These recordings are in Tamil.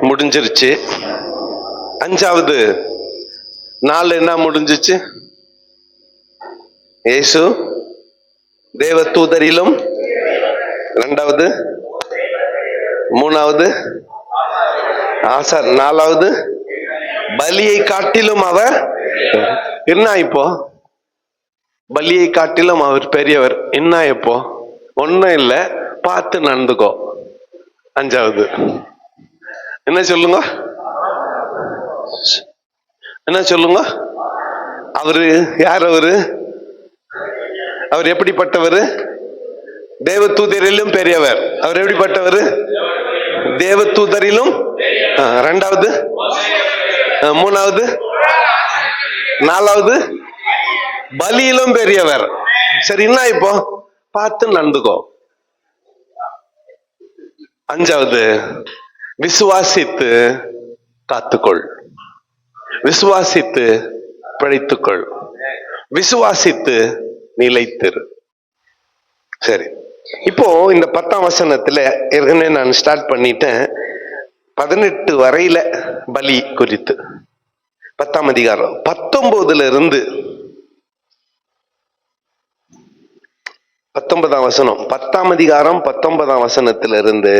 முடிஞ்சிருச்சு. 5வது நாள் என்ன முடிஞ்சிச்சு? இயேசு தேவ தூதரிலும், 2வது, 3வது ஆசார், 4வது பலியை காட்டிலும் அவர் என்ன? இப்போ பலியை காட்டிலும் அவர் பெரியவர். என்ன இப்போ? ஒன்னும் இல்ல, பார்த்து நடந்துக்கோ. 5வது என்ன சொல்லுங்க? என்ன சொல்லுங்க? அவரு யார்? அவர் எப்படிப்பட்டவர்? தேவ தூதரிலும் பெரியவர். அவர் எப்படிப்பட்டவர்? தேவ தூதரிலும். 2வது, 3வது, 4வது பலியிலும் பெரியவர். சரி, என்ன இப்போ? பார்த்து நடந்துக்கோ. 5வது விசுவாசித்து காத்துக்கொள், விசுவாசித்து பிழைத்துக்கொள், விசுவாசித்து நிலைத்திரு. சரி, இப்போ இந்த 10ஆம் வசனத்துல ஏற்கனவே நான் ஸ்டார்ட் பண்ணிட்டேன். 18 வரையில பலி குறித்து 10ஆம் அதிகாரம் 19ல இருந்து 19ஆம் வசனம், 10ஆம் அதிகாரம் 19ஆம் வசனத்திலிருந்து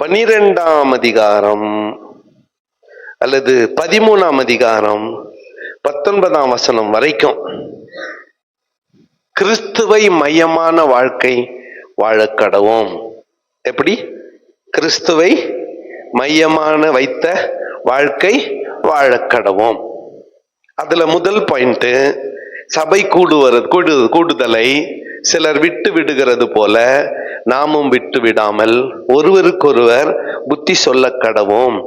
12ஆம் அதிகாரம் அல்லது 13ஆம் அதிகாரம் 19ஆம் வசனம் வரைக்கும் கிறிஸ்துவை மையமான வாழ்க்கை வாழக் கடவோம். எப்படி? கிறிஸ்துவை மையமான வைத்த வாழ்க்கை வாழக் கடவோம். அதுல முதல் பாயிண்ட், சபை கூடுதலை சிலர் விட்டு விடுகிறது போல நாமும் விட்டு விடாமல் ஒருவருக்கொருவர் புத்தி சொல்ல கடவோம்.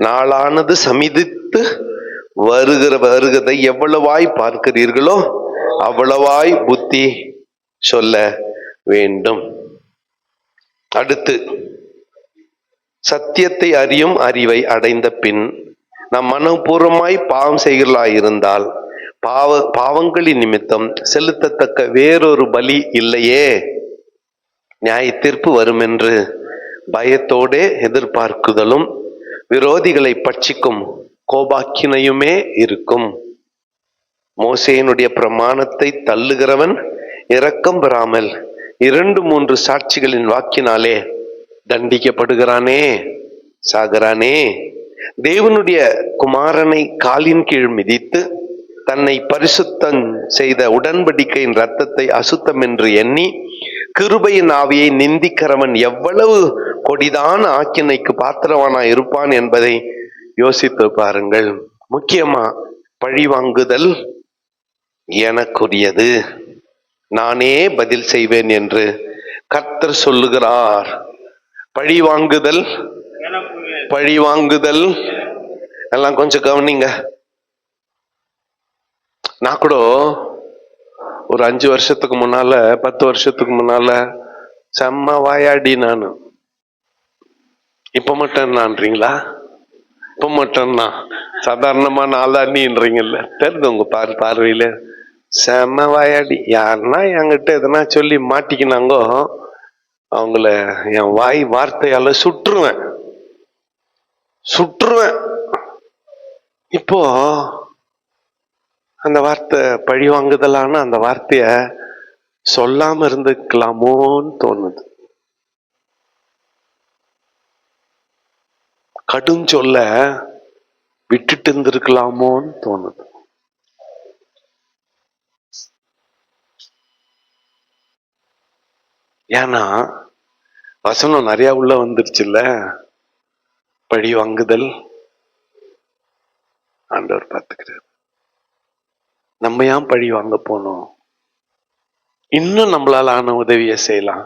நாளானது சமீபித்து வருகிறதை எவ்வளவாய் பார்க்கிறீர்களோ அவ்வளவாய் புத்தி சொல்ல வேண்டும். அடுத்து, சத்தியத்தை அறியும் அறிவை அடைந்த பின் நாம் மனப்பூர்வமாய் பாவம் செய்கிறளாயிருந்தால் பாவங்களின் நிமித்தம் செலுத்தத்தக்க வேறொரு பலி இல்லையே, நியாய தீர்ப்பு வரும் என்று பயத்தோடே எதிர்பார்க்குதலும் விரோதிகளை பட்சிக்கும் கோபாக்கினையுமே இருக்கும். மோசேயினுடைய பிரமாணத்தை தள்ளுகிறவன் இரக்கம் பெறாமல் 2-3 சாட்சிகளின் வாக்கினாலே தண்டிக்கப்படுகிறானே, சாகிறானே. தேவனுடைய குமாரனை காலின் கீழ் மிதித்து தன்னை பரிசுத்தம் செய்த உடன்படிக்கையின் இரத்தத்தை அசுத்தம் என்று எண்ணி கிருபையின் ஆவியை நிந்திக்கிறவன் எவ்வளவு கொடிதான ஆக்கினைக்கு பாத்திரவானாய் இருப்பான் என்பதை யோசித்து பாருங்கள். முக்கியமா பழி வாங்குதல் எனக்குரியது, நானே பதில் செய்வேன் என்று கர்த்தர் சொல்லுகிறார். பழி வாங்குதல் எல்லாம் கொஞ்சம் கவனிங்க. நான் கூட ஒரு 5 வருஷத்துக்கு முன்னால 10 வருஷத்துக்கு முன்னால செம்ம வாயாடி நானு. இப்ப மட்டும் நான்றீங்களா? இப்ப மட்டும்னா சாதாரணமா நாளாடின்றீங்கல்ல, தெரியுது உங்க பார்வையில செம்ம வாயாடி. யாருன்னா என்கிட்ட எதனா சொல்லி மாட்டிக்கினாங்கோ, அவங்கள என் வார்த்தையால சுற்றுவேன். இப்போ அந்த வார்த்தை பழி வாங்குதலான அந்த வார்த்தைய சொல்லாம இருந்துக்கலாமோன்னு தோணுது. கடும் சொல்ல விட்டுட்டு இருந்திருக்கலாமோன்னு தோணுது. ஏன்னா வசனம் நிறைய உள்ள வந்துருச்சுல்ல. பழி வாங்குதல் ஆண்டவர் பார்த்துக்கிறார். நம்ம ஏன் பழி வாங்க போனோம்? இன்னும் நம்மளால ஆன உதவியை செய்யலாம்.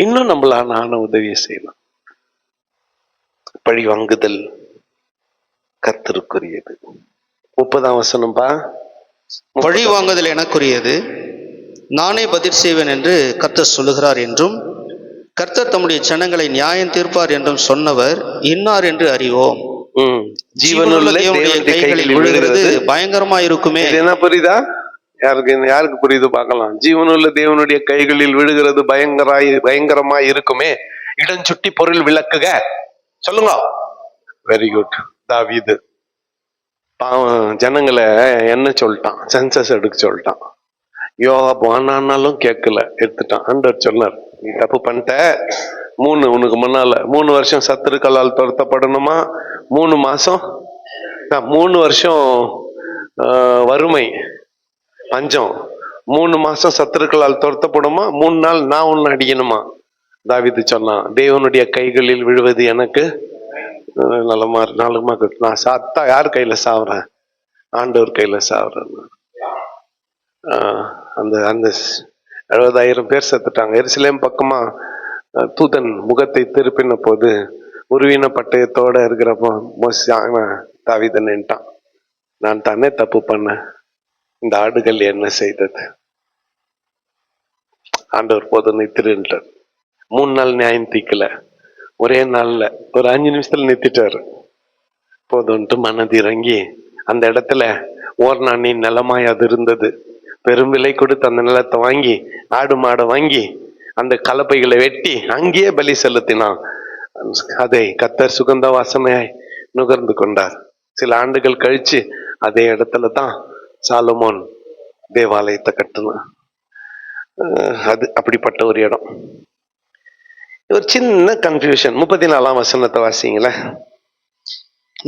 இன்னும் நம்மளால ஆன உதவியை செய்யலாம். பழி வாங்குதல் கர்த்தருக்குரியது. 30ஆம் வசனம்பா. பழி வாங்குதல் எனக்குரியது, நானே பதில் செய்வேன் என்று கர்த்தர் சொல்லுகிறார் என்றும் கர்த்தர் தம்முடைய ஜனங்களை நியாயம் தீர்ப்பார் என்றும் சொன்னவர் இன்னார் என்று அறிவோம். ஜீவனுள்ள தேவனுடைய கைகளில் விழுகிறது பயங்கரமா இருக்குமே. என்ன புரியுதா? யாருக்கு புரியுது பார்க்கலாம். ஜீவனுள்ள தேவனுடைய கைகளில் விழுகிறது பயங்கரமாய் இருக்குமே, இடஞ்சுட்டி பொருள் விளக்குக. சொல்லுங்க. Very good. தாவீது பாவம் ஜனங்களை என்ன சொல்லிட்டான், சென்சஸ் எடுக்க சொல்லிட்டான். யோகா போனாலும் கேட்கல, எடுத்துட்டான். ஆண்டவர் சொன்னார், நீ தப்பு பண்ணிட்ட, உனக்கு முன்னால 3 வருஷம் சத்துருக்களால் துரத்தப்படணுமா, 3 மாசம் 3 வருஷம் வறுமை பஞ்சம், 3 மாசம் சத்துருக்களால் துரத்தப்படுமா, 3 நாள் நான் உன்னை அடிக்கணுமா. தாவீது சொன்னான், தேவனுடைய கைகளில் விழுவது எனக்கு நலமா நான் சாத்தா யார் கையில சாவுறேன், ஆண்டவர் கையில சாவுறேன். அந்த அந்த 70,000 பேர் செத்துட்டாங்க. எருசலேம் பக்கமா தூதன் முகத்தை திருப்பின போது உருவின பட்டயத்தோட இருக்கிறப்போ தாவீது நின்ட்டான். நான் தானே தப்பு பண்ணேன், இந்த ஆடுகள் என்ன செய்தது. ஆண்டவர் போது நிறுத்திட்டார். 3 நாள் நியாயம் தீக்கல, ஒரே நாள்ல ஒரு 5 நிமிஷத்துல நிறுத்திட்டாரு. போதும்ட்டு மனது இறங்கி அந்த இடத்துல ஓர்நாணி நிலமாய் அது இருந்தது. பெரும் விலை கொடுத்து அந்த நிலத்தை வாங்கி ஆடு மாடை வாங்கி அந்த கலப்பைகளை வெட்டி அங்கேயே பலி செலுத்தினான். அதை கர்த்தர் சுகந்த வாசனையாய் நுகர்ந்து கொண்டார். சில ஆண்டுகள் கழிச்சு அதே இடத்துல தான் சாலமோன் தேவாலயத்தை கட்டினான். அது அப்படிப்பட்ட ஒரு இடம். ஒரு சின்ன கன்ஃபியூஷன். 34ஆம் வசனத்தை வாசிங்களேன்.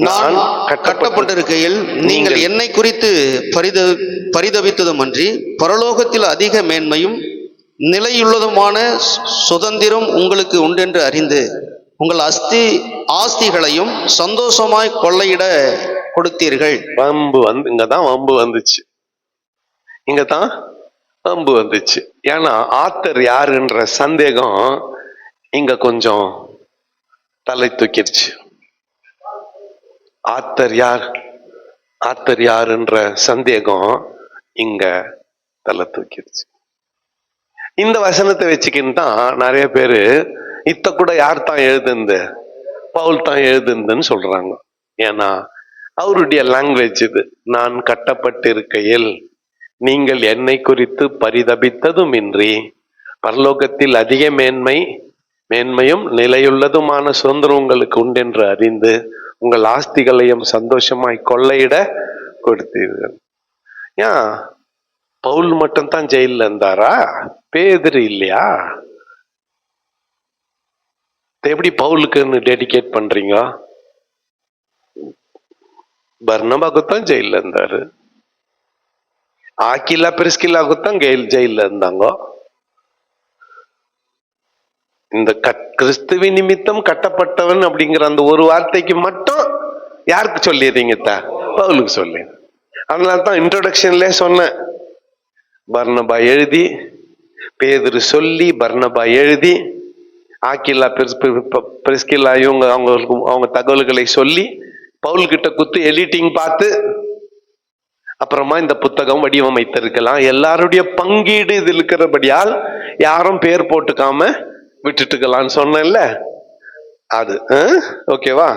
நான் கட்டப்பட்டிருக்கையில் நீங்கள் என்னை குறித்து பரிதபித்ததுமன்றி பரலோகத்தில் அதிக மேன்மையும் நிலையுள்ளதுமான சுதந்திரம் உங்களுக்கு உண்டென்று அறிந்து உங்கள் ஆஸ்திகளையும் சந்தோஷமாய் கொள்ளையிட கொடுத்தீர்கள். இங்கதான் வம்பு வந்துச்சு. இங்கதான் வம்பு வந்துச்சு. ஏன்னா ஆத்தர் யாருன்ற சந்தேகம் இங்க கொஞ்சம் தலை தூக்கிடுச்சு. ஆத்தர் யாருன்ற சந்தேகம் இங்க தலை தூக்கிடுச்சு. இந்த வசனத்தை வச்சுக்கின்னு தான் நிறைய பேரு இத்த கூட யார் தான் எழுதுந்து, பவுல் தான் எழுதுந்துன்னு சொல்றாங்க. ஏன்னா அவருடைய லாங்குவேஜ் இது. நான் கட்டப்பட்டிருக்கையில் நீங்கள் என்னை குறித்து பரிதபித்ததும் இன்றி பரலோகத்தில் அதிக மேன்மையும் நிலையுள்ளதுமான சுதந்திரம் உங்களுக்கு உண்டென்று அறிந்து உங்கள் ஆஸ்திகளையும் சந்தோஷமாய் கொள்ளையிட கொடுத்தீர்கள். ஏன் பவுல் மட்டும் தான் ஜெயில இருந்தாரா? பேதுரு இல்லையா? எப்படி பவுலுக்குன்னு டெடிகேட் பண்றீங்க? பர்னபாக்குத்தான் ஜெயில இருந்தாரு. ஆக்கிலா பிரிஸ்கிலாக்குத்தான் ஜெயில இருந்தாங்க. இந்த கிறிஸ்துவ நிமித்தம் கட்டப்பட்டவன் அப்படிங்கிற அந்த ஒரு வார்த்தைக்கு மட்டும் யாருக்கு சொல்லிடுறீங்க? பவுலுக்கு சொல்லி. அதனால்தான் இன்ட்ரோடக்ஷன்ல சொன்னேன், பர்னபா எழுதி, பேதுரு சொல்லி, பர்னபா எழுதி, ஆக்கிலா பிரிஸ்கிலா இவங்க அவங்க தகவல்களை சொல்லி பவுல் கிட்ட குத்து எடிட்டிங் பார்த்து அப்புறமா இந்த புத்தகம் வடிவமைத்திருக்கலாம். எல்லாருடைய பங்கீடு இது இருக்கிறபடியால் யாரும் பேர் போட்டுக்காம விட்டுட்டுக்கலான்னு சொன்னேன்ல, அது ஓகேவா?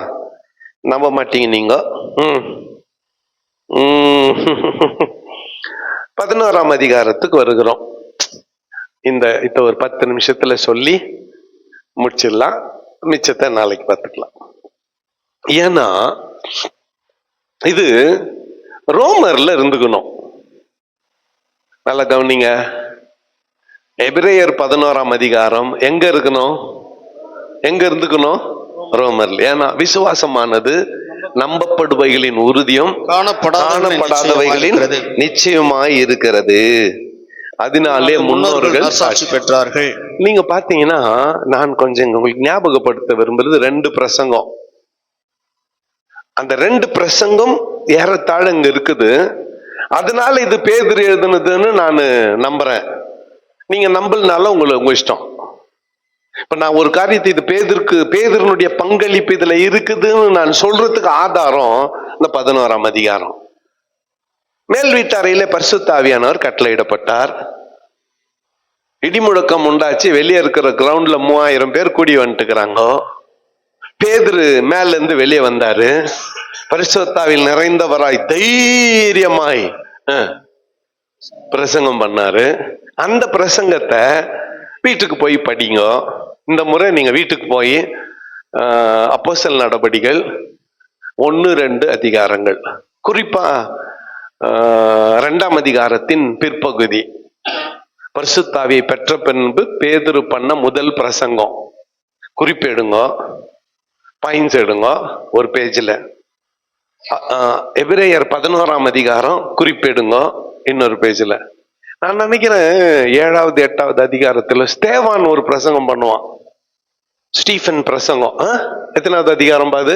நம்ப மாட்டீங்க நீங்க. 11ஆம் அதிகாரத்துக்கு வருகிறோம். இந்த ஒரு 10 நிமிஷத்துல சொல்லி முடிச்சிடலாம், மிச்சத்தை நாளைக்கு பார்த்துக்கலாம். ஏன்னா இது ரோமர்ல இருந்துக்கணும். நல்லா கவனிங்க. எபிரேயர் 11ஆம் அதிகாரம் எங்க இருந்துக்கணும்? ரோமர்ல. ஏன்னா விசுவாசமானது நம்பப்படுவைகளின் உறுதியும் காணப்படாதவைகளின் நிச்சயமாய் இருக்கிறது. அதனாலே முன்னோர்கள் சாட்சி பெற்றார்கள். நீங்க பாத்தீங்கன்னா, நான் கொஞ்சம் உங்களுக்கு ஞாபகப்படுத்த விரும்புறது 2 பிரசங்கம். அந்த 2 பிரசங்கம் ஏறத்தாழ இங்க இருக்குது. அதனால இது பேதுரு எழுதுனதுன்னு நான் நம்புறேன். நீங்க நம்பலனால உங்க இஷ்டம். இப்ப நான் ஒரு காரியத்தை இது பேதுருனுடைய பங்களிப்பு இதுல இருக்குதுன்னு நான் சொல்றதுக்கு ஆதாரம் இந்த 11ஆம் அதிகாரம். மேல் வீட்டறையில பரிசுத்த ஆவியானவர் கட்டளையிடப்பட்டார். இடிமுழக்கம் உண்டாச்சு. வெளியே இருக்கிற கிரவுண்ட்ல 3000 பேர் கூடி வந்துட்டுக்கிறாங்க. பேதுரு மேல இருந்து வெளியே வந்தாரு. பரிசுத்தாவில் நிறைந்தவராய் தைரியமாய் பிரசங்கம் பண்ணாரு. அந்த பிரசங்கத்தை வீட்டுக்கு போய் படிங்க. இந்த முறை நீங்க வீட்டுக்கு போய் அப்போஸ்தலர் நடபடிகள் 1-2 அதிகாரங்கள், குறிப்பா 2ஆம் அதிகாரத்தின் பிற்பகுதி, பரிசுத்த ஆவியை பெற்ற பின்பு பேதுரு பண்ண முதல் பிரசங்கம் குறிப்பெடுங்க, பாயிண்ட்ஸ் எடுங்க ஒரு பேஜ்ல. எபிரேயர் 11ஆம் அதிகாரம் குறிப்பெடுங்க இன்னொரு பேஜ்ல. நான் நினைக்கிறேன் 7வது 8வது அதிகாரத்துல ஸ்தேவான் ஒரு பிரசங்கம் பண்ணுவான். ஸ்டீஃபன் பிரசங்கம் எத்தனாவது அதிகாரம் பாது?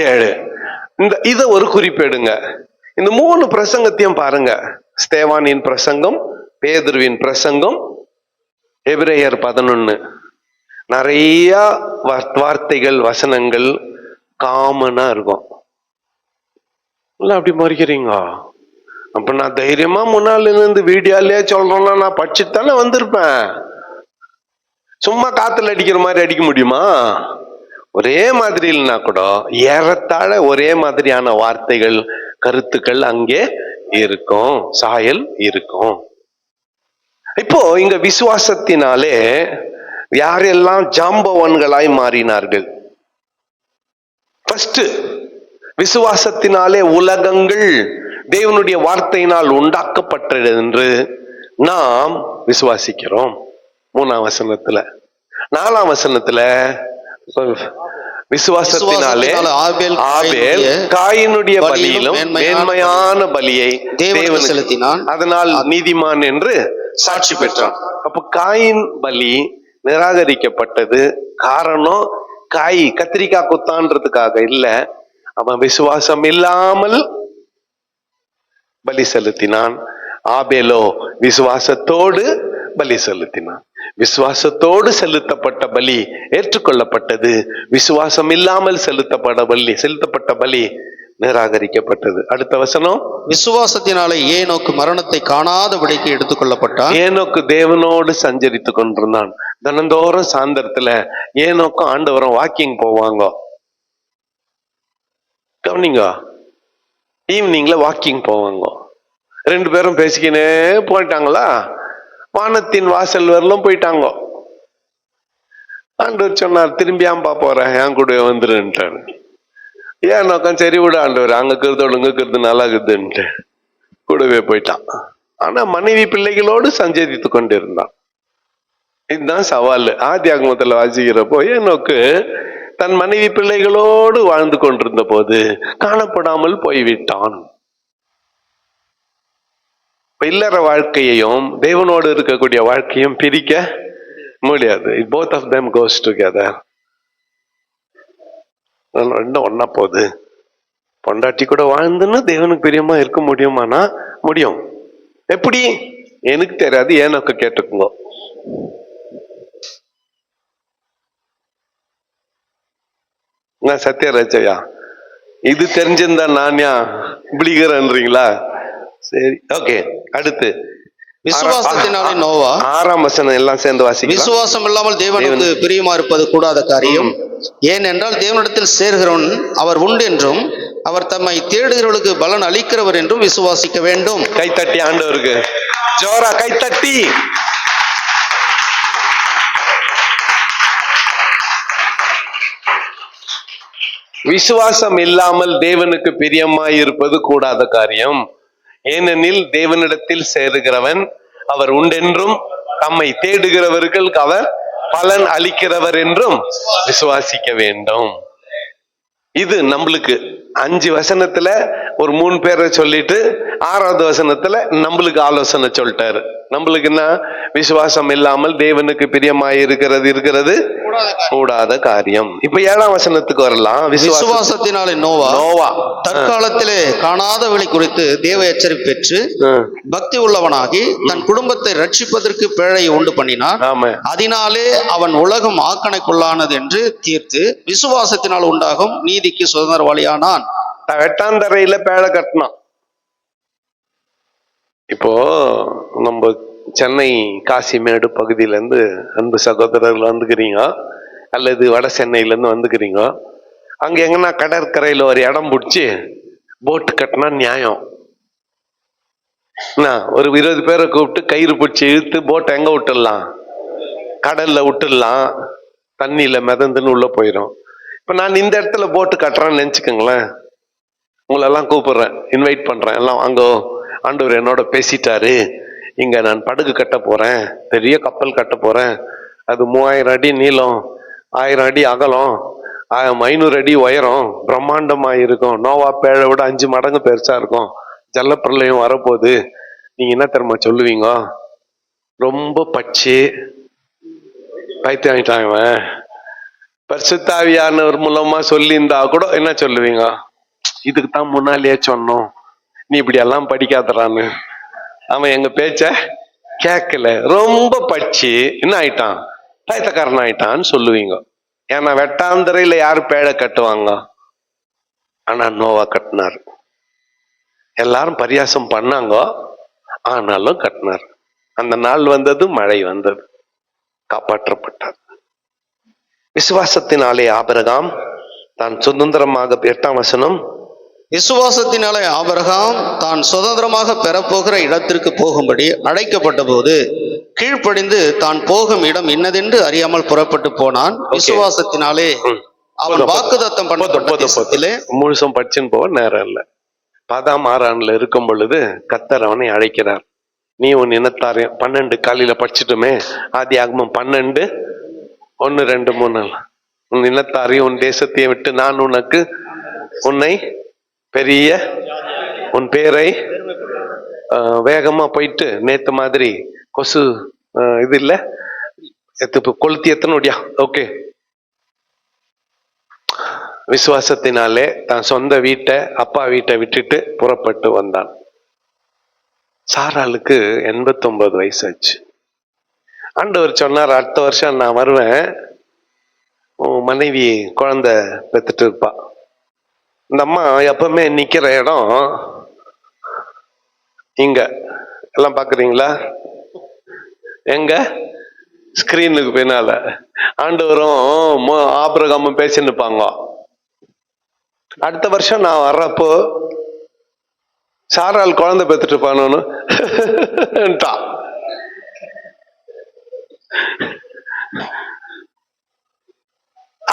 7. இத ஒரு குறிப்பெடுங்க. இந்த 3 பிரசங்கத்தையும் பாருங்க. ஸ்தேவானின் பிரசங்கம், பேதுருவின் பிரசங்கம், எபிரேயர் 11. நிறைய வார்த்தைகள் வசனங்கள் காமனா இருக்கும். இல்ல அப்படி மறிக்கிறீங்க? அப்ப நான் தைரியமா முன்னால இருந்து வீடியோலயே சொல்றேன்னா நான் படிச்சுட்டு தானே வந்திருப்பேன். சும்மா காத்துல அடிக்கிற மாதிரி அடிக்க முடியுமா? ஒரே மாதிரி இல்லைன்னா கூட ஏறத்தாழ ஒரே மாதிரியான வார்த்தைகள், கருத்துக்கள் அங்கே இருக்கும், சாயல் இருக்கும். இப்போ இங்க விசுவாசத்தினாலே யாரெல்லாம் ஜாம்பவான்களாய் மாறினார்கள்? ஃபர்ஸ்ட், விசுவாசத்தினாலே உலகங்கள் தேவனுடைய வார்த்தையினால் உண்டாக்கப்பட்டது என்று நாம் விசுவாசிக்கிறோம். 3ஆம் வசனத்துல. 4ஆம் வசனத்துல விசுவாசத்தினாலே ஆபேல் காயினுடைய பலியிலும் மேன்மையான பலியை தேவனுக்கு செலுத்தினான், அதனால் நீதிமான் என்று சாட்சி பெற்றான். அப்ப காயின் பலி நிராகரிக்கப்பட்டது. காரணம், காய் கத்திரிக்காய் குத்தான்றதுக்காக இல்ல, அவன் விசுவாசம் இல்லாமல் பலி செலுத்தினான். ஆபேலோ விசுவாசத்தோடு பலி செலுத்தினான். விசுவாசத்தோடு செலுத்தப்பட்ட பலி ஏற்றுக்கொள்ளப்பட்டது. விசுவாசம் இல்லாமல் செலுத்தப்பட்ட பலி நிராகரிக்கப்பட்டது. அடுத்த வசனம், விசுவாசத்தினாலே ஏனோக்கு மரணத்தை காணாதபடிக்கு எடுத்துக்கொள்ளப்பட்டான். ஏனோக்கு தேவனோடு சஞ்சரித்து கொண்டிருந்தான். தினந்தோறும் சாயந்தரத்துல ஏனோக்கும் ஆண்டவரும் வாக்கிங் போவாங்க. கவனிங்க, ஈவினிங்ல வாக்கிங் போவாங்க. 2 பேரும் பேசிக்கினே போயிட்டாங்களா, வானத்தின் வாசல் வரலும் போயிட்டாங்க. ஆண்டவர் சொன்னார், திரும்பியாம்பா போறேன், என் கூட வந்துருன்ட்டாரு. ஏன் நோக்கம், சரி விட ஆண்டவர், அங்க இருக்கிறதோடு இங்க இருக்கிறது நல்லா இருக்குதுன்ட்டு கூடவே போயிட்டான். ஆனா மனைவி பிள்ளைகளோடு சஞ்சரித்து கொண்டிருந்தான். இதுதான் சவால். ஆதியாகமத்துல வாசிக்கிறப்போ ஏனோக்கு தன் மனைவி பிள்ளைகளோடு வாழ்ந்து கொண்டிருந்த போது காணப்படாமல் போய்விட்டான். இல்லற வாழ்க்கையையும் தேவனோடு இருக்கக்கூடிய வாழ்க்கையும் பிரிக்க முடியாது. both of them goes together. ரெண்டும் ஒன்னா போகுது. பொண்டாட்டி கூட வாழ்ந்துன்னு தேவனுக்கு பிரியமா இருக்க முடியுமானா முடியும். எப்படி எனக்கு தெரியாது, ஏனோக்கு கேட்டுக்குங்க. சத்யராஜையா, இது தெரிஞ்சிருந்தா நான்யா பிளிகர்ன்றீங்களா? சரி, ஓகே. அடுத்து விசுவாசத்தினாலே நோவா, 6ஆம் வசனம் எல்லாம் சேர்ந்து வாசிக்கலாம். விசுவாசம் இல்லாமல் தேவனுக்கு பிரியமா இருப்பது கூடாத காரியம். ஏனென்றால் தேவனிடத்தில் சேர்கிறவன் அவர் உண்டு என்றும் அவர் தம்மை தேடுகிறவர்களுக்கு பலன் அளிக்கிறவர் என்றும் விசுவாசிக்க வேண்டும். கைத்தட்டி ஆண்டவருக்கு ஜோரா கைத்தட்டி. விசுவாசம் இல்லாமல் தேவனுக்கு பிரியமாய் இருப்பது கூடாத காரியம். ஏனெனில் தேவனிடத்தில் சேருகிறவன் அவர் உண்டென்றும் தம்மை தேடுகிறவர்களுக்கு அவர் பலன் அளிக்கிறவர் என்றும் விசுவாசிக்க வேண்டும். இது நம்மளுக்கு 5 வசனத்துல ஒரு 3 பேரை சொல்லிட்டு 6வது வசனத்துல நம்மளுக்கு ஆலோசனை சொல்லிட்டாரு. நம்மளுக்கு என்ன? விசுவாசம் இல்லாமல் தேவனுக்கு பிரியமாய் இருக்கிறது கூடாத காரியம். இப்ப 7ஆம் வசனத்துக்கு வரலாம். விசுவாசத்தினாலே நோவா தற்காலத்திலே காணாதவளை குறித்து தேவ எச்சரிப்பு பெற்று பக்தி உள்ளவனாகி தன் குடும்பத்தை ரட்சிப்பதற்கு பிழையை உண்டு பண்ணினான். அதனாலே அவன் உலகம் ஆக்கணைக்குள்ளானது என்று தீர்த்து விசுவாசத்தினால் உண்டாகும் நீதிக்கு சுதந்திரவாளியானான். வெட்டாந்தரையில பேழை கட்டினான். இப்போ நம்ம சென்னை காசிமேடு பகுதியில இருந்து அன்பு சகோதரர்கள் வந்துக்கிறீங்க, அல்லது வட சென்னையில இருந்து வந்துக்கிறீங்க. அங்க எங்கன்னா கடற்கரையில ஒரு இடம் பிடிச்சி போட்டு கட்டினா நியாயம். ஒரு 20 பேரை கூப்பிட்டு கயிறு பிடிச்சி இழுத்து போட்டை எங்க விட்டுடலாம்? கடல்ல விட்டுடலாம். தண்ணியில மிதந்துன்னு உள்ள போயிடும். இப்ப நான் இந்த இடத்துல போட்டு கட்டுறேன்னு நினைச்சுக்கோங்களேன். உங்களெல்லாம் கூப்பிடுறேன், இன்வைட் பண்றேன், எல்லாம் அங்க ஆண்டவர் என்னோட பேசிட்டாரு, இங்க நான் படகு கட்ட போறேன், பெரிய கப்பல் கட்ட போறேன், அது 3000 அடி நீளம், 1000 அடி அகலம், 500 அடி உயரம், பிரம்மாண்டமா இருக்கும், நோவா பேழை விட 5 மடங்கு பெருசா இருக்கும், ஜலப்பிரளயம் வரப்போகுது. நீங்க என்ன தெரியுமா சொல்லுவீங்க? ரொம்ப பச்சு பைத்தியம் பரிசுத்தாவியானவர் மூலமா சொல்லியிருந்தா கூட என்ன சொல்லுவீங்க? இதுக்கு தான் முன்னாலேயே சொன்னோம், நீ இப்படி எல்லாம் படிக்காதறான்னு. அவன் எங்க பேச்ச கேட்கல, ரொம்ப பச்சு என்ன ஆயிட்டான், பைத்தியக்காரன் ஆயிட்டான்னு சொல்லுவீங்க. ஏன்னா வெட்டாந்தரையில யாரு பேழை கட்டுவாங்க? ஆனா நோவா கட்டினார். எல்லாரும் பரியாசம் பண்ணாங்க, ஆனாலும் கட்டினார். அந்த நாள் வந்தது, மழை வந்தது, காப்பாற்றப்பட்டார். விசுவாசத்தினாலே ஆபிரகாம் தான் சுதந்திரமாக, 8ஆம் வசனம், விசுவாசத்தினாலே ஆபிரகாம் தான் சுதந்திரமாக பெறப்போகிற இடத்திற்கு போகும்படி அழைக்கப்பட்ட போது கீழ்ப்படிந்து தான் போகும் இடம் இன்னதென்று அறியாமல் புறப்பட்டு போனான். விசுவாசத்தினாலே அவன் வாக்குத்தத்தம் பண்ணப்பட்ட தேசத்திலே. முழுசும் படிச்சுன்னு போக நேரம் இல்லை. 10ஆம் ஆறாண்டுல இருக்கும் பொழுது கர்த்தர் அவனை அழைக்கிறார். நீ உன் இனத்தாரையும் 12 காலையில படிச்சுட்டுமே, ஆதியாகமம் 12 1 2 3. உன் இனத்தாரையும் உன் தேசத்தையும் விட்டு நான் உனக்கு உன்னை பெரிய, உன் பேரை வேகமா போயிட்டு நேத்து மாதிரி கொசு இது இல்ல கொளுத்தி எத்தனுடைய. ஓகே, விசுவாசத்தினாலே தான் சொந்த வீட்டை, அப்பா வீட்டை விட்டுட்டு புறப்பட்டு வந்தான். சாராளுக்கு 89 வயசு ஆச்சு. ஆண்டவர் சொன்னார், அடுத்த வருஷம் நான் வருவேன், உன் மனைவி குழந்தை பெத்துட்டு இருப்பா. இந்த அம்மா எப்பவுமே நிக்கிற இடம் இங்க, எல்லாம் பாக்குறீங்களா? எங்க ஸ்கிரீனுக்கு பின்னால. ஆண்டவரும் ஆபிரகாமும் பேசின்னு இருப்பாங்க. அடுத்த வருஷம் நான் வர்றப்போ சாரால் குழந்தை பெத்துட்டு இருப்பானு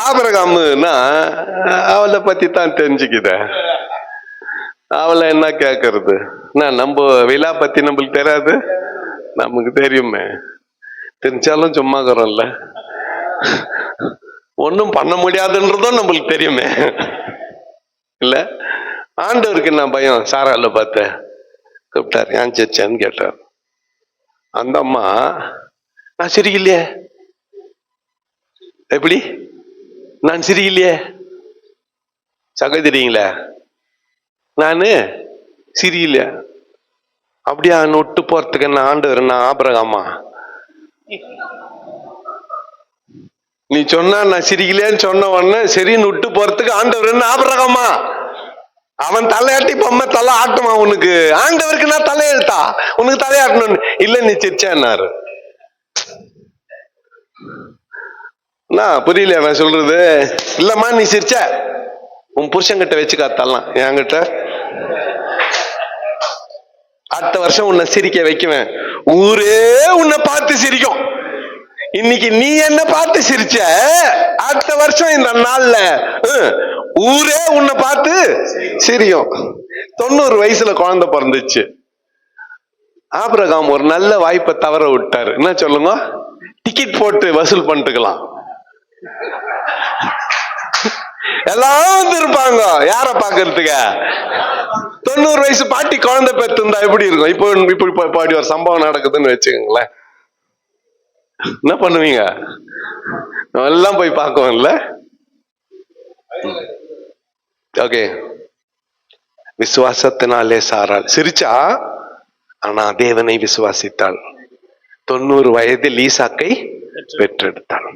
ஆபிரகாமுன்னா அவளை பத்தி தான் தெரிஞ்சுக்கித. அவளை என்ன கேக்குறது? நம்ம விழா பத்தி நம்மளுக்கு தெரியாது, நமக்கு தெரியுமே. தெரிஞ்சாலும் சும்மா இருக்கிறோம்ல, ஒன்னும் பண்ண முடியாதுன்றதும் நம்மளுக்கு தெரியுமே இல்ல. ஆண்டவருக்கு என்ன பயம்? சாரால பார்த்த கூப்பிட்டார், ஏன் சிரிச்சான்னு கேட்டார். அந்த அம்மா, நான் சிரிக்கலையே. எப்படி? நான் சிரிக்கலையே சகோதரிங்களே, நானு சிரிக்கலையா? அப்படியா? நொட்டு போறதுக்கு என்ன ஆண்டவர் நான் ஆபிரகாமா? நீ சொன்னா நான் சிரிக்கலையேன்னு சொன்ன உடனே சரின்னு விட்டு போறதுக்கு ஆண்டவர் என்ன ஆபிரகாமா? அவன் தலையாட்டி பொம்மை தலை ஆட்டுமா உனக்கு? ஆண்டவருக்கு நான் தலையெழுத்தா உனக்கு தலையாட்டணும்? இல்ல நீ சிரிச்சாரு. புரியலையா நான் சொல்றது? இல்லம்மா நீ சிரிச்ச, உன் புருஷன்கிட்ட வச்சு காத்தலாம், என்கிட்ட அடுத்த வருஷம் உன்னை சிரிக்க வைக்குவேன். ஊரே உன்னை பார்த்து சிரிக்கும். இன்னைக்கு நீ என்ன பார்த்து சிரிச்ச, அடுத்த வருஷம் இந்த நாள்ல ஊரே உன்னை பார்த்து சிரியும். 90 வயசுல குழந்தை பிறந்துச்சு. ஆபிரகாம் ஒரு நல்ல வாய்ப்பை தவற விட்டாரு. என்ன சொல்லுங்க? டிக்கெட் போட்டு வசூல் பண்ணிட்டுக்கலாம். எல்லாம் வந்து இருப்பாங்க யார பாக்குறதுக்கு. 90 வயசு பாட்டி குழந்தை பெற்றிருந்தா எப்படி இருக்கும்? இப்போ பாடி ஒரு சம்பவம் நடக்குதுன்னு வச்சுக்கோங்களேன், என்ன பண்ணுவீங்க? எல்லாம் போய் பார்க்குவோம்ல. ஓகே, விசுவாசத்தினாலே சாராள் சிரிச்சா, ஆனா தேவனை விசுவாசித்தாள். 90 வயதில் ஈசாக்கை பெற்றெடுத்தாள்.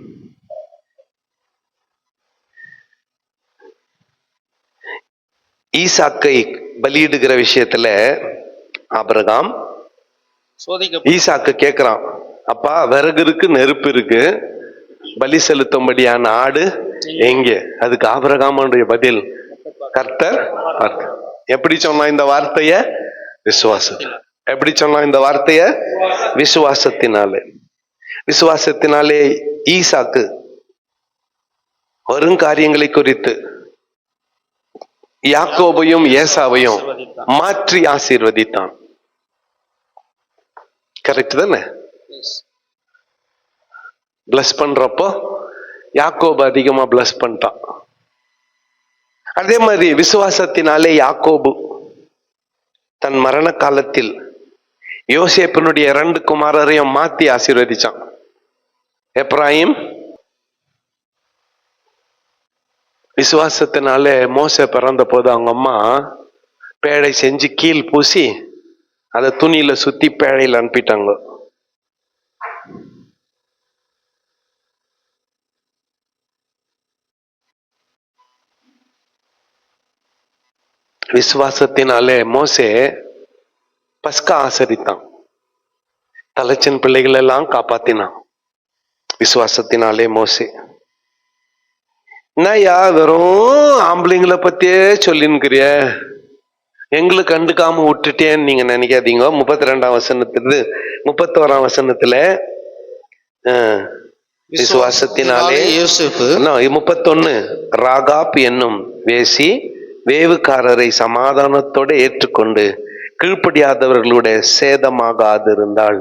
ஈசாக்கை பலியிடுகிற விஷயத்துல ஆபிரகாம் ஈசாக்கு கேக்குறான், அப்பா விறகு இருக்கு, நெருப்பு இருக்கு, பலி செலுத்தும்படியான ஆடு எங்கே? அதுக்கு ஆபிரகாமுடைய பதில், கர்த்தர் எப்படி சொன்னா இந்த வார்த்தைய? விசுவாசம். எப்படி சொன்னா இந்த வார்த்தைய? விசுவாசத்தினாலே. விசுவாசத்தினாலே ஈசாக்கு வருங்காரியங்களை குறித்து யாக்கோபையும் ஏசாவையும் மாற்றி ஆசீர்வதித்தான். கரெக்ட் தானே? பிளஸ் பண்றப்போ யாக்கோபு அதிகமா பிளஸ் பண்ணிட்டான். அதே மாதிரி விசுவாசத்தினாலே யாக்கோபு தன் மரண காலத்தில் யோசேப்பினுடைய 2 குமாரரையும் மாத்தி ஆசீர்வதிச்சான். எப்ராயிம். விசுவாசத்தினாலே மோசே பிறந்த போது அவங்க அம்மா பேழை செஞ்சு கீழ் பூசி அதை துணியில சுத்தி பேழையில் அனுப்பிட்டாங்க. விசுவாசத்தினாலே மோசே பஸ்கா ஆசரித்தான். தலைச்சன் பிள்ளைகள் எல்லாம் காப்பாத்தினான். விசுவாசத்தினாலே மோசே. என்னய்யா வெறும் ஆம்பளைங்களை பத்தியே சொல்லின்னுக்கிறிய, எங்களுக்கு கண்டுக்காம விட்டுட்டேன்னு நீங்க நினைக்காதீங்க. 32ஆம் வசனத்துல 31ஆம் வசனத்துல விசுவாசத்தினாலே யோசேப்பு 31 ராகாப் என்னும் வேசி வேவுக்காரரை சமாதானத்தோட ஏற்றுக்கொண்டு கீழ்ப்படியாதவர்களுடைய சேதமாகாதிருந்தாள்.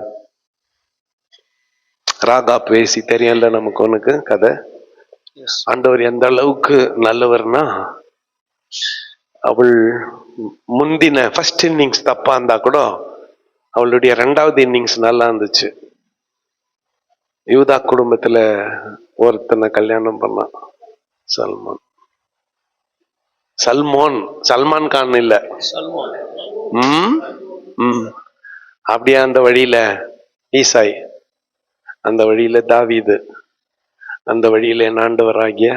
ராகாப் வேசி தெரியல நமக்கு ஒண்ணுக்கு கதை. ஆண்டவர் எந்த அளவுக்கு நல்லவர்னா, அவள் முந்தின ஃபர்ஸ்ட் இன்னிங்ஸ் தப்பா இருந்தா கூட அவளுடைய 2வது இன்னிங்ஸ் நல்லா இருந்துச்சு. யூதா குடும்பத்துல ஒருத்தனை கல்யாணம் பண்ணான், சல்மான் கான் இல்ல, அப்படியே அந்த வழியில ஈசாய், அந்த வழியில தாவீது, அந்த வழியில என் ஆண்டவராகிய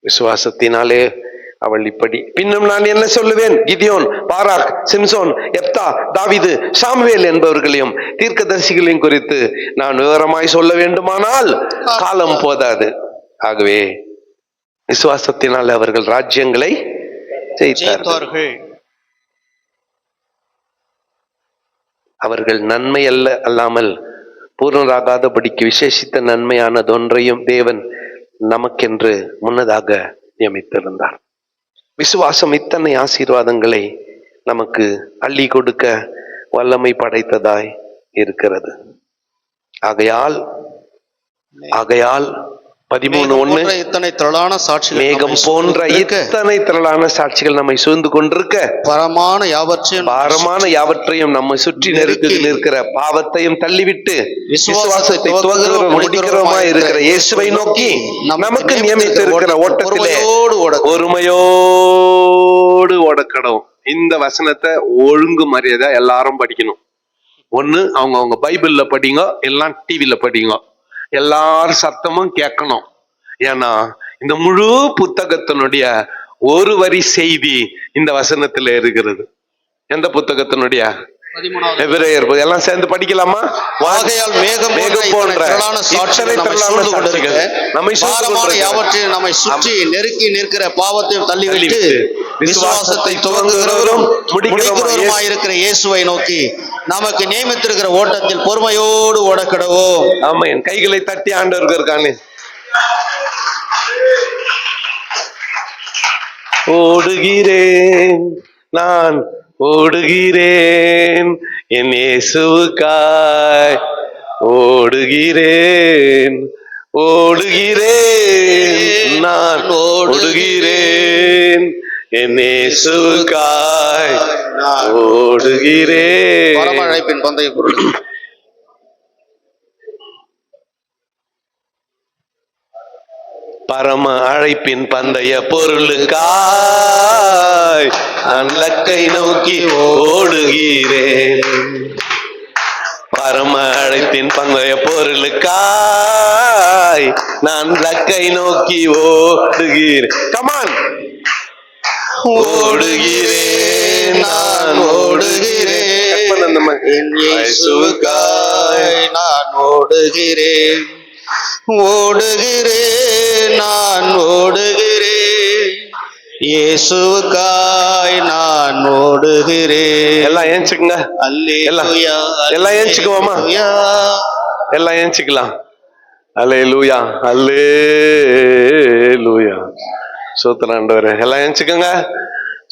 விசுவாசத்தினாலே அவள் இப்படி. பின்னும் நான் என்ன சொல்லுவேன்? கிதியோன், பாராக், சிம்சோன், எப்தா, தாவீது, சாமுவேல் என்பவர்களையும் தீர்க்கதரிசிகளையும் குறித்து நான் விவரமாய் சொல்ல வேண்டுமானால் காலம் போதாது. ஆகவே விசுவாசத்தினால் அவர்கள் ராஜ்யங்களை ஜெயித்தார்கள். அவர்கள் நன்மை அல்லாமல் பூர்ணராகாதபடிக்கு விசேஷித்த நன்மையானதொன்றையும் தேவன் நமக்கென்று முன்னதாக நியமித்திருந்தார். விசுவாசம் இத்தனை ஆசீர்வாதங்களை நமக்கு அள்ளி கொடுக்க வல்லமை படைத்ததாய் இருக்கிறது. ஆகையால் 13:1 இத்தனை திரளான சாட்சிகள், மேகம் போன்ற இத்தனை திரளான சாட்சிகள் நம்மை சூழ்ந்து கொண்டிருக்க, பாரமான யாவற்றையும் நம்மை சுற்றி நிற்கிற பாவத்தையும் தள்ளிவிட்டு விசுவாசத்தை முடிக்கிறோமாய் இருக்கிற இயேசுவை நோக்கி நமக்கு நியமித்திருக்கிற ஓட்டத்திலே ஒருமையோடு ஓடக்கணும். இந்த வசனத்தை ஒழுங்கு மரியாதை எல்லாரும் படிக்கணும். ஒண்ணு அவங்க பைபிள்ல படிங்க, எல்லாம் டிவில படிங்க. எல்லாரும் சத்தமும் கேட்கணும். ஏன்னா இந்த முழு புத்தகத்தினுடைய ஒரு வரி செய்தி இந்த வசனத்துல இருக்கிறது. எந்த புத்தகத்தினுடைய? எபிரேயர். எல்லாம் சேர்ந்து படிக்கலாமா? ஆகையால் மேகம் போன்ற நம்மை சுற்றி நெருக்கி நிற்கிற பாவத்தையும் தள்ளிவிட்டு விசுவாசத்தை துவங்குகிறவரும் முடிக்கிறவருமாய் இருக்கிற இயேசுவை நோக்கி நமக்கு நியமித்திருக்கிற ஓட்டத்தில் பொறுமையோடு ஓடக்கடவோம். ஆமா, என் கைகளை தட்டி ஆண்டவருக்கு இருக்கானே. ஓடுகிறேன், நான் ஓடுகிறேன், என் இயேசுவுக்காய் ஓடுகிறேன், நான் ஓடுகிறேன், என் இயேசுவுக்காய் ஓடுகிறேன். பரம அழைப்பின் பந்தய பொருள். பரம அழைப்பின் பந்தய பொருளுக்காய் நான் லக்கை நோக்கி ஓடுகிறேன். பரம அழைப்பின் பந்தய பொருளுக்காய் நான் லக்கை நோக்கி ஓடுகிறேன். கமான். ஓடுகிறேன், நான் ஓடுகிறேன், என் இயேசுவுக்காய் நான் ஓடுகிறேன், ஓடுகிறேன், நான் ஓடுகிறேன், இயேசுவுக்காய் நான் ஓடுகிறேன். எல்லாம் ஏஞ்சுக்குங்க. அல்லேலூயா, எல்லாம் ஏஞ்சுக்குவோமா? அல்லேலூயா. எல்லாம் ஏஞ்சுக்கலாம். அல்லேலூயா, அல்லேலூயா. சோத்திரம் ஆண்டவரே. எல்லாம் ஏஞ்சுக்கோங்க.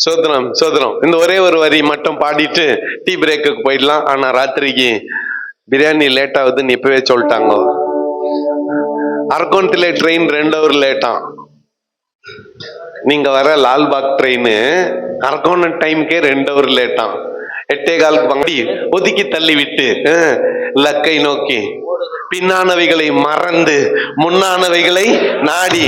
சோத்திரம், சோத்திரம். இந்த ஒரே ஒரு வரி மட்டும் பாடிட்டு டீ பிரேக்குக்கு போயிடலாம். ஆனா ராத்திரிக்கு பிரியாணி லேட் ஆகுதுன்னு இப்பவே சொல்லிட்டாங்க. அரக்கோணத்துல ட்ரெயின் 2 hour லேட்டாம். நீங்க வர லால்பாக் ட்ரெயின் அரக்கோணம் டைமுக்கே 2 hour லேட்டாம். 8:15 வண்டி ஒதுக்கி தள்ளி விட்டு லக்கை நோக்கி பின்னானவைகளை மறந்து முன்னானவைகளை நாடி